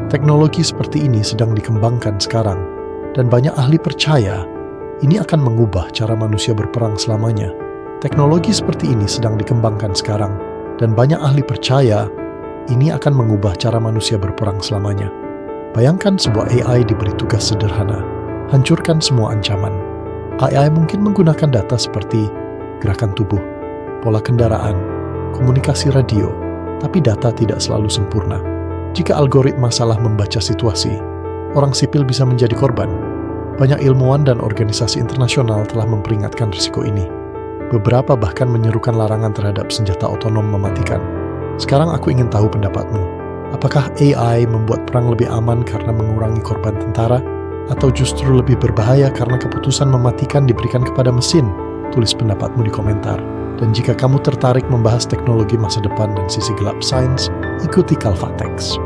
Teknologi seperti ini sedang dikembangkan sekarang, dan banyak ahli percaya ini akan mengubah cara manusia berperang selamanya. Teknologi seperti ini sedang dikembangkan sekarang, dan banyak ahli percaya ini akan mengubah cara manusia berperang selamanya. Bayangkan sebuah AI diberi tugas sederhana, hancurkan semua ancaman. AI mungkin menggunakan data seperti gerakan tubuh, pola kendaraan, komunikasi radio, tapi data tidak selalu sempurna. Jika algoritma salah membaca situasi, orang sipil bisa menjadi korban. Banyak ilmuwan dan organisasi internasional telah memperingatkan risiko ini. Beberapa bahkan menyerukan larangan terhadap senjata otonom mematikan. Sekarang aku ingin tahu pendapatmu. Apakah AI membuat perang lebih aman karena mengurangi korban tentara? Atau justru lebih berbahaya karena keputusan mematikan diberikan kepada mesin? Tulis pendapatmu di komentar. Dan jika kamu tertarik membahas teknologi masa depan dan sisi gelap sains, ikuti Kalfatex.